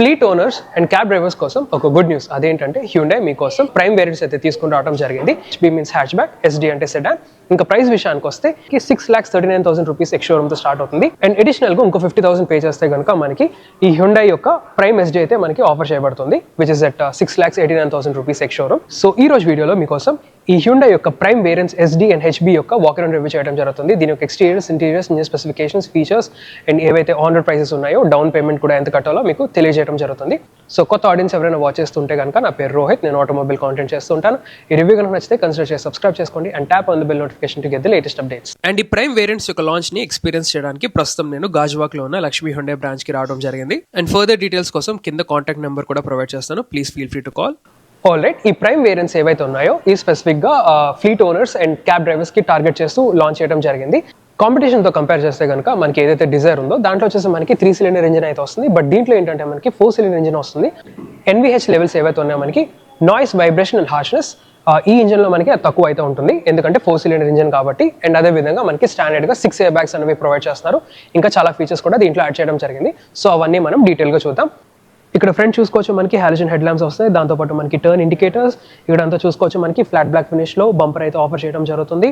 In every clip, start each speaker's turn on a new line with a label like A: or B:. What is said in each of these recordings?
A: Fleet owners and cab drivers కోసం ఒక good news. అదేంటంటే హ్యుండై మీకోసం ప్రైమ్ వేరియంట్స్ అయితే తీసుకుని రావడం జరిగింది. HB means hatch back, SD అంటే సెడాన్. ఇంకా ప్రైస్ విషయానికి వస్తే 6,39,000 రూపీస్ ఎక్స్ షోరూమ్ తో స్టార్ట్ అవుతుంది. అండ్ అడిషనల్ గా ఇంకో 50,000 పే చేస్తే కనుక మనకి ఈ హ్యుండై యొక్క ప్రైమ్ ఎస్డి అయితే మనకి ఆఫర్ చేయబడుతుంది, which is at 6,89,000 rupees ex showroom. So ఈ రోజు వీడియోలో మీకోసం ఈ హ్యుండై యొక్క prime variants SD and HB యొక్క వాక్ అరౌండ్ రివ్యూ చేయడం జరుగుతుంది. దీని యొక్క exteriors, interiors, engine specifications, features and ఏవైతే ఆన్ రోడ్ ప్రైసెస్ ఉన్నాయో, డౌన్ పేమెంట్ కూడా ఎంత కట్టాలో మీకు తెలియజేయడం జరుగుతుంది. సో కొత్త ఆడియన్స్ ఎవరైనా వాచ్ చేస్తుంటే కనుక నా పేరు రోహిత్, నేను ఆటోమొబైల్ కాంటెంట్ చేస్తుంటాను. ఈ రివ్యూ కనుక నచ్చితే కన్సిడర్ చేసి సబ్స్క్రైబ్ చేసుకోండి and tap on the bell notification to get the latest updates. And ఈ ప్రైమ్ వేరియంట్స్ యొక్క లాంచ్ ని ఎక్స్పీరియన్స్ చేయడానికి ప్రస్తుతం నేను గాజువాక్ లో ఉన్న లక్ష్మీ హ్యుండై బ్రాంచ్ కి రావడం జరిగింది. అండ్ ఫర్దర్ డీటెయిల్స్ కోసం కింద కాంటాక్ట్ నెంబర్ కూడా ప్రొవైడ్ చేస్తాను. Please feel free to call. All right, ఈ ప్రైమ్ వేరియంట్స్ ఏవైతే ఉన్నాయో ఈ స్పెసిఫిక్ గా fleet owners and cab drivers కి టార్గెట్ చేస్తూ లాంచ్ చేయడం జరిగింది. కాంపిటీషన్ తో కంపేర్ చేస్తే కనుక మనకి ఏదైతే డిజైర్ ఉందో దాంట్లో వచ్చేసి మనకి 3 సిలిండర్ ఇంజిన్ అయితే వస్తుంది. బట్ దీంట్లో ఏంటంటే మనకి 4 సిలిండర్ ఇంజిన్ వస్తుంది. ఎన్విహెచ్ లెవెల్స్ ఏవైతే ఉన్నాయో మనకి నాయిస్, వైబ్రేషన్ అండ్ హార్ష్నెస్ ఈ ఇంజిన్ లో మనకి తక్కువ అయితే ఉంటుంది, ఎందుకంటే 4 సిలిండర్ ఇంజిన్ కాబట్టి. అండ్ అదే విధంగా మనకి స్టాండర్డ్ గా 6 ఎయిర్ బ్యాగ్స్ అనేవి ప్రొవైడ్ చేస్తున్నారు. ఇంకా చాలా ఫీచర్స్ కూడా దీంట్లో యాడ్ చేయడం జరిగింది. సో అవన్నీ మనం డీటెయిల్ గా చూద్దాం. ఇక్కడ ఫ్రంట్ చూసుకోవచ్చు మనకి హాలోజన్ హెడ్ ల్యాంప్స్ వస్తాయి, దాంతోపాటు మనకి టర్న్ ఇండికేటర్స్. ఇక్కడ అంతా చూసుకోవచ్చు మనకి ఫ్లాట్ బ్లాక్ ఫినిష్ లో బంపర్ అయితే ఆఫర్ చేయడం జరుగుతుంది.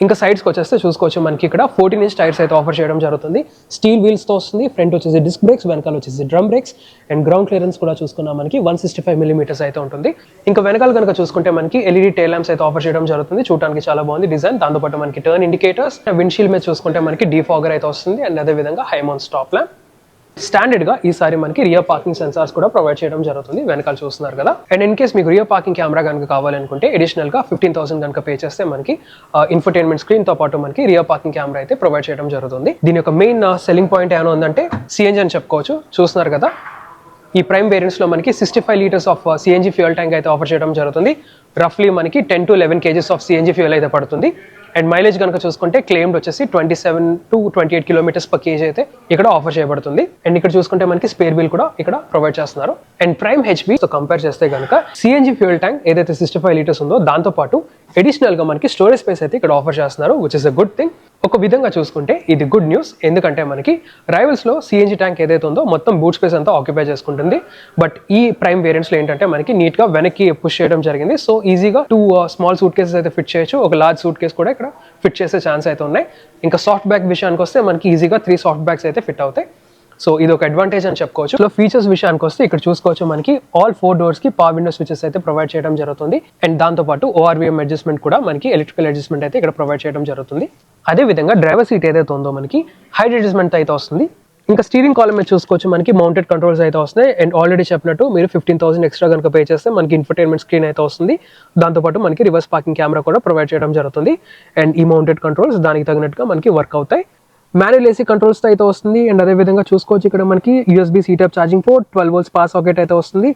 A: ఇంకా సైడ్స్కి వచ్చేస్తే చూసుకోవచ్చు మనకి ఇక్కడ 14 ఇంచ్ టైర్స్ అయితే ఆఫర్ చేయడం జరుగుతుంది. స్టీల్ వీల్స్ తో వస్తుంది. ఫ్రంట్ వచ్చేసి డిస్క్ బ్రేక్స్, వెనకాల వచ్చేసి drum breaks and ground clearance కూడా చూసుకున్నా మనకి 165 మిల్లీమీటర్స్ అయితే ఉంటుంది. ఇంకా వెనకాల కనుక చూసుకుంటే మనకి ఎల్ఈడి టైల్ ల్యాంప్స్ అయితే ఆఫర్ చేయడం జరుగుతుంది. చూడడానికి చాలా బాగుంది డిజైన్. దాంతోపాటు మనకి టర్న్ ఇండికేటర్స్, విండ్షీల్డ్ మీద చూసుకుంటే మనకి డీఫాగర్ అయితే వస్తుంది. అండ్ అదే విధంగా high mount stop lamp. Standard గా ఈసారి మనకి రియర్ పార్కింగ్ సెన్సార్స్ కూడా ప్రొవైడ్ చేయడం జరుగుతుంది. వెనకాల చూస్తున్నారు కదా. అండ్ ఇన్ కేస్ మీకు రియర్ పార్కింగ్ కెమెరా కనుక కావాలనుకుంటే అడిషనల్ గా 15,000 కనుక పే చేస్తే మనకి ఇన్ఫర్టైన్మెంట్ స్క్రీన్ తో పాటు మనకి రియర్ పార్కింగ్ కెమెరా అయితే ప్రొవైడ్ చేయడం జరుగుతుంది. దీని యొక్క మెయిన్ సెల్లింగ్ పాయింట్ ఏమైనా ఉందంటే సిఎన్జి అని చెప్పుకోవచ్చు. చూస్తున్నారు కదా, ఈ ప్రైమ్ వేరియంట్స్ లో మనకి 65 litres of CNG fuel tank అయితే ఆఫర్ చేయడం జరుగుతుంది. రఫ్లీ మనకి 10 to 11 kgs of CNG fuel అయితే పడుతుంది. అండ్ మైలేజ్ కనుక చూసుకుంటే క్లెయిమ్డ్ వచ్చేసి 27 to 28 కిలోమీటర్స్ పర్ కేజీ అయితే ఇక్కడ ఆఫర్ చేయబడుతుంది. అండ్ ఇక్కడ చూసుకుంటే మనకి స్పేర్ వీల్ కూడా ఇక్కడ ప్రొవైడ్ చేస్తున్నారు. అండ్ ప్రైమ్ హెచ్బీ తో కంపేర్ చేస్తే కనుక సిఎన్జి ఫ్యూయల్ ట్యాంక్ ఏదైతే 65 లీటర్స్ ఉందో దాంతో పాటు అడిషనల్ గా మనకి స్టోరేజ్ స్పేస్ అయితే ఇక్కడ ఆఫర్ చేస్తున్నారు, which is a good thing. ఒక విధంగా చూసుకుంటే ఇది గుడ్ న్యూస్, ఎందుకంటే మనకి రైవల్స్ లో సిఎన్జి ట్యాంక్ ఏదైతే ఉందో మొత్తం బూట్ స్పేస్ అంతా ఆక్యుపై చేసుకుంటుంది. బట్ ఈ ప్రైమ్ వేరియంట్స్ లో ఏంటంటే మనకి నీట్ గా వెనక్కి పుష్ చేయడం జరిగింది. సో ఈజీగా 2 స్మాల్ సూట్ కేసెస్ అయితే ఫిట్ చేయొచ్చు. ఒక లార్జ్ సూట్ కేస్ కూడా ఇక్కడ ఫిట్ చేసే ఛాన్స్ అయితే ఉన్నాయి. ఇంకా సాఫ్ట్ బ్యాగ్ విషయానికి వస్తే మనకి ఈజీగా 3 సాఫ్ట్ బ్యాగ్స్ అయితే ఫిట్ అవుతాయి. సో ఇది ఒక అడ్వాంటేజ్ అని చెప్పుకోవచ్చు. సో ఫీచర్స్ విషయానికి వస్తే ఇక్కడ చూసుకోవచ్చు మనకి ఆల్ 4 డోర్స్ కి పవర్ విండో స్విచెస్ అయితే ప్రొవైడ్ చేయడం జరుగుతుంది. అండ్ దాంతో పాటు ఓఆర్వీఎం అడ్జస్ట్మెంట్ కూడా మనకి ఎలక్ట్రికల్ అడ్జస్ట్మెంట్ అయితే ఇక్కడ ప్రొవైడ్ చేయడం జరుగుతుంది. అదే విధంగా డ్రైవర్ సీట్ ఏదైతే ఉందో మనకి హైట్ అడ్జస్ట్మెంట్ అయితే వస్తుంది. ఇంకా స్టీరింగ్ కాలమ్ మీద చూసుకోవచ్చు మనకి మౌంటెడ్ కంట్రోల్స్ అయితే వస్తున్నాయి. అండ్ ఆల్రెడీ చెప్పినట్టు మీరు 15,000 ఎక్స్ట్రా కనుక పే చేస్తే మనకి ఇన్ఫర్టైన్మెంట్ స్క్రీన్ అయితే వస్తుంది. దాంతోపాటు మనకి రివర్స్ పార్కింగ్ కెమెరా కూడా ప్రొవైడ్ చేయడం జరుగుతుంది. అండ్ ఈ మౌంటెడ్ కంట్రోల్స్ దానికి తగినట్టుగా మనకి వర్క్ అవుతాయి. మాన్యువల్ ఏసీ కంట్రోల్స్ అయితే వస్తుంది. అండ్ అదే విధంగా చూసుకోవచ్చు ఇక్కడ మనకి USB C type charging port, 12 volts power socket అయితే వస్తుంది.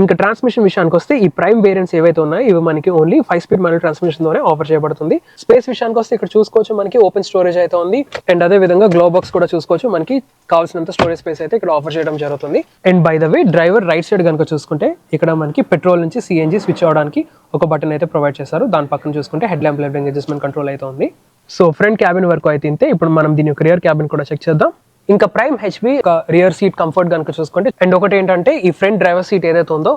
A: ఇంకా ట్రాన్స్మిషన్ విషయానికి వస్తే ఈ ప్రైమ్ వేరియంట్స్ ఏవైతే ఉన్నాయో ఇవి మనకి ఓన్లీ 5 స్పీడ్ మాన్యువల్ ట్రాన్స్మిషన్ తోనే ఆఫర్ చేయబడుతుంది. స్పేస్ విషయానికి వస్తే ఇక్కడ చూసుకోవచ్చు మనకి ఓపెన్ స్టోరేజ్ అయితే ఉంది. అండ్ అదే విధంగా గ్లో బాక్స్ కూడా చూసుకోవచ్చు మనకి కావాల్సినంత స్టోరేజ్ స్పేస్ అయితే ఇక్కడ ఆఫర్ చేయడం జరుగుతుంది. And by the way driver right side కనుక చూసుకుంటే ఇక్కడ మనకి పెట్రోల్ నుంచి సిఎన్జి స్విచ్ అవడానికి ఒక బటన్ అయితే ప్రొవైడ్ చేశారు. దాని పక్కన చూసుకుంటే head lamp lighting adjustment control అయితే ఉంది. సో ఫ్రంట్ క్యాబిన్ వరకు అయితే ఇంతే. ఇప్పుడు మనం దీని యొక్క రియర్ క్యాబిన్ కూడా చెక్ చేద్దాం. ఇంకా prime HB rear seat comfort కనుక చూసుకుంటే అండ్ ఒకటి ఏంటంటే ఈ ఫ్రంట్ డ్రైవర్ సీట్ ఏదైతే ఉందో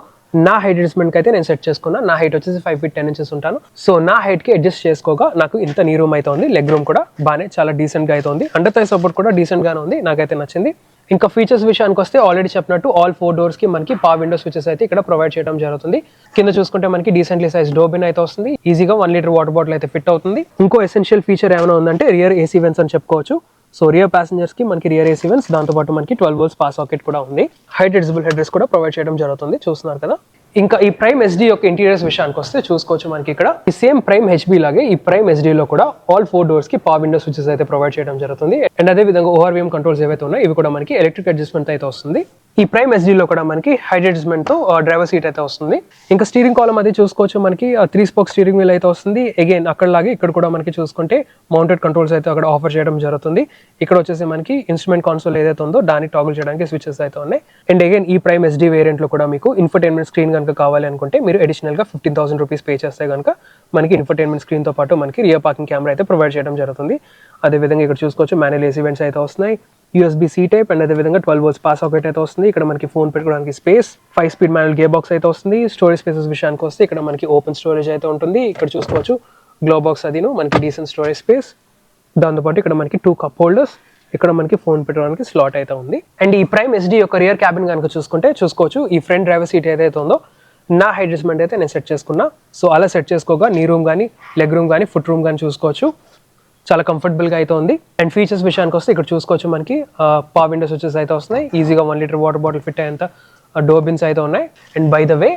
A: నా హైట్ అడ్జస్ట్మెంట్ అయితే నేను సెట్ చేసుకున్నా. నా హైట్ వచ్చేసి 5 feet 10 inches ఉంటాను. సో నా హైట్ కి అడ్జస్ట్ చేసుకోగా నాకు ఇంత నీ రూమ్ అయితే ఉంది. లెగ్ రూమ్ కూడా బాగానే చాలా డీసెంట్ గా అయితే ఉంది. అండర్ థై సపోర్ట్ కూడా డీసెంట్ గానే ఉంది, నాకైతే నచ్చింది. ఇంకా ఫీచర్స్ విషయానికి వస్తే ఆల్రెడీ చెప్పినట్టు ఆల్ 4 doors కి మనకి పవర్ విండో స్విచెస్ అయితే ఇక్కడ ప్రొవైడ్ చేయడం జరుగుతుంది. కింద చూసుకుంటే మనకి డీసెంట్లీ సైజ్ డోర్ బిన్ అయితే వస్తుంది. ఈజీగా 1 liter వాటర్ బాటిల్ అయితే ఫిట్ అవుతుంది. ఇంకో ఎసెన్షియల్ ఫీచర్ ఏమైనా ఉందంటే రియర్ ఏసీ వెంట్స్ అని చెప్పుకోవచ్చు. సో రియర్ ప్యాసింజర్స్ కి మనకి రియర్ ఏసీ వెంట్స్, దాంతో పాటు మనకి 12 volts పవర్ సాకెట్ కూడా ఉంది. హైట్ అడ్జస్టబుల్ హెడ్ రెస్ట్ కూడా ప్రొవైడ్ చేయడం జరుగుతుంది, చూస్తున్నారు కదా. ఇంకా ఈ ప్రైమ్ ఎస్డి యొక్క ఇంటీరియర్స్ విషయానికి వస్తే చూసుకోవచ్చు మనకి ఇక్కడ ఈ సేమ్ ప్రైమ్ హెచ్బీ లాగే ఈ ప్రైమ్ ఎస్డి లో కూడా ఆల్ 4 doors కి పవర్ విండో స్విచెస్ అయితే ప్రొవైడ్ చేయడం జరుగుతుంది. అండ్ అదే విధంగా ఓఆర్వీఎం కంట్రోల్స్ ఏవైతే ఉన్నాయో ఇవి కూడా మనకి ఎలక్ట్రిక్ అడ్జస్ట్మెంట్ అయితే వస్తుంది. ఈ ప్రైమ్ ఎస్డి లో కూడా మనకి హైట్ అడ్జస్ట్మెంట్ తో డ్రైవర్ సీట్ అయితే వస్తుంది. ఇంకా స్టీరింగ్ కాలమ్ అది చూసుకోవచ్చు మనకి 3 spoke స్టీరింగ్ వీల్ అయితే వస్తుంది. అగైన్ అక్కడలాగే ఇక్కడ కూడా మనకి చూసుకుంటే మౌంటెడ్ కంట్రోల్స్ అయితే అక్కడ ఆఫర్ చేయడం జరుగుతుంది. ఇక్కడ వచ్చేసి మనకి ఇన్స్ట్రుమెంట్ కాన్సోల్ ఏదైతే ఉందో దాన్ని టాగుల్ చేయడానికి స్విచెస్ అయితే ఉన్నాయి. అండ్ అగైన్ ఈ ప్రైమ్ ఎస్డి వేరియంట్ లో కూడా మీకు ఇన్ఫర్టైన్మెంట్ స్క్రీన్ కనుక కావాలి అనుకుంటే మీరు అడిషనల్ గా 15,000 రూపీస్ పే చేస్తే కనుక మనకి ఇన్ఫర్టైన్మెంట్ స్క్రీన్ తో పాటు మనకి రియర్ పార్కింగ్ కెమెరా అయితే ప్రొవైడ్ చేయడం జరుగుతుంది. అదే విధంగా ఇక్కడ చూసుకోవచ్చు మాన్యువల్ ఏసీ వెంట్స్ అయితే వస్తున్నాయి. USB-C టైప్ అండ్ అదేవిధంగా 12 volts పాస్ సాకెట్ అయితే వస్తుంది. ఇక్కడ మనకి ఫోన్ పెట్టుకోవడానికి space, 5 speed manual gear box అయితే వస్తుంది. స్టోరేజ్ స్పేసెస్ విషయానికి వస్తే ఇక్కడ మనకి ఓపెన్ స్టోరేజ్ అయితే ఉంటుంది. ఇక్కడ చూసుకోవచ్చు గ్లో బాక్స్ అదిను మనకి డీసెంట్ స్టోరేజ్ స్పేస్. దాంతోపాటు ఇక్కడ మనకి 2 cup holders, ఇక్కడ మనకి ఫోన్ పెట్టుకోవడానికి స్లాట్ అయితే ఉంది. అండ్ ఈ ప్రైమ్ SD యొక్క రియర్ క్యాబిన్ కనుక చూసుకోవచ్చు ఈ ఫ్రంట్ డ్రైవర్ సీట్ ఏదైతే ఉందో నా అడ్జస్ట్మెంట్ అయితే నేను సెట్ చేసుకున్నా. సో అలా సెట్ చేసుకోగా నీ రూమ్ కానీ, లెగ్ రూమ్ కానీ, ఫుట్ రూమ్ కానీ చూసుకోవచ్చు. చాలా కంఫర్టబుల్గా అయితే ఉంది. అండ్ ఫీచర్స్ విషయానికి వస్తే ఇక్కడ చూసుకోవచ్చు మనకి పవర్ విండో స్విచెస్ అయితే వస్తున్నాయి. ఈజీగా 1 liter వాటర్ బాటిల్ ఫిట్ అయ్యేంత డోర్ బిన్స్ అయితే ఉన్నాయి. అండ్ బై ద వే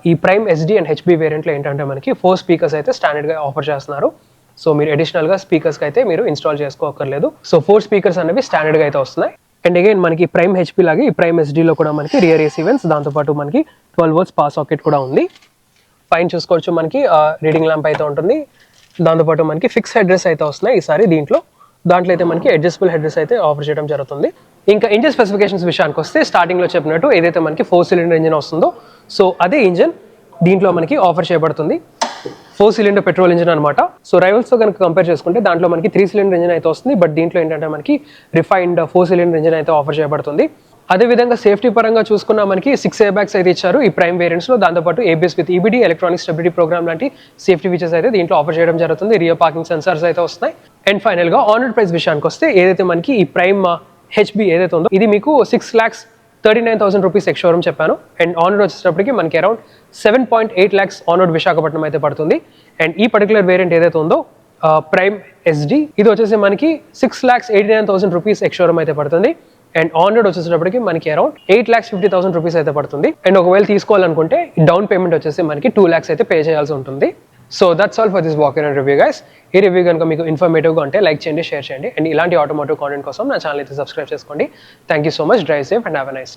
A: ఈ ప్రైమ్ SD అండ్ HB వేరియంట్లో ఏంటంటే మనకి 4 speakers అయితే స్టాండర్డ్గా ఆఫర్ చేస్తున్నారు. సో మీరు అడిషనల్గా స్పీకర్స్కి అయితే మీరు ఇన్స్టాల్ చేసుకోకర్లేదు. సో 4 speakers అనేవి స్టాండర్డ్గా అయితే వస్తున్నాయి. అండ్ అగైన్ మనకి ప్రైమ్ HP లాగే ఈ ప్రైమ్ SDలో కూడా మనకి రియర్ AC vents, దాంతోపాటు మనకి 12 volts పాస్ సాకెట్ కూడా ఉంది. పైన చూసుకోవచ్చు మనకి రీడింగ్ ల్యాంప్ అయితే ఉంటుంది. దాంతోపాటు మనకి ఫిక్స్ హెడ్ రెస్ట్ అయితే వస్తున్నాయి ఈసారి దాంట్లో అయితే మనకి అడ్జస్టబుల్ హెడ్ రెస్ట్ అయితే ఆఫర్ చేయడం జరుగుతుంది. ఇంకా ఇంజిన్ స్పెసిఫికేషన్స్ విషయానికి వస్తే స్టార్టింగ్లో చెప్పినట్టు ఏదైతే మనకి 4 cylinder ఇంజిన్ వస్తుందో సో అదే ఇంజిన్ దీంట్లో మనకి ఆఫర్ చేయబడుతుంది. 4 cylinder పెట్రోల్ ఇంజిన్ అనమాట. సో రైవల్స్తో కనుక కంపేర్ చేసుకుంటే దాంట్లో మనకి 3 cylinder ఇంజిన్ అయితే వస్తుంది. బట్ దీంట్లో ఏంటంటే మనకి రిఫైన్డ్ 4 cylinder ఇంజిన్ అయితే ఆఫర్ చేయబడుతుంది. అదేవిధంగా సేఫ్టీ పరంగా చూసుకున్నా మనకి 6 airbags అయితే ఇచ్చారు ఈ ప్రైమ్ వేరియంట్స్లో. దాంతోపాటు ABS with EBD, electronic stability program లాంటి సేఫ్టీ ఫీచర్స్ అయితే దీంట్లో ఆఫర్ చేయడం జరుగుతుంది. రియర్ పార్కింగ్ సెన్సార్స్ అయితే వస్తున్నాయి. అండ్ ఫైనల్గా ఆన్ రోడ్ ప్రైస్ విషయానికి వస్తే ఏదైతే మనకి ఈ ప్రైమ్ HB ఏదైతే ఉందో ఇది మీకు 6,39,000 rupees ఎక్స్ షోరూమ్ చెప్పాను. అండ్ ఆన్ రోడ్ వచ్చేటప్పటికి మనకి around 7.8 lakhs on road Visakhapatnam అయితే పడుతుంది. అండ్ ఈ పర్టికులర్ వేరియంట్ ఏదైతే ఉందో ప్రైమ్ SD ఇది వచ్చేసి మనకి 6,89,000 rupees ఎక్స్ షోరూమ్ అయితే పడుతుంది. అండ్ ఆన్ రోడ్ వచ్చేటప్పటికి మనకి అరౌండ్ 8,50,000 rupees అయితే పడుతుంది. అండ్ ఒకవేళ తీసుకోవాలనుకుంటే డౌన్ పేమెంట్ వచ్చేసి మనకి 2 lakhs అయితే పే చేయాల్సి ఉంటుంది. So that's all for this walk and review guys. ఈ రివ్యూ కనుక మీకు ఇన్ఫర్మేటివ్గా ఉంటే లైక్ చేయండి, షేర్ చేయండి. అండ్ ఇలాంటి ఆటోమోటివ్ కాంటెంట్ కోసం నా ఛానల్ అయితే సబ్స్క్రైబ్ చేసుకోండి. Thank you so much. Drive safe and have a nice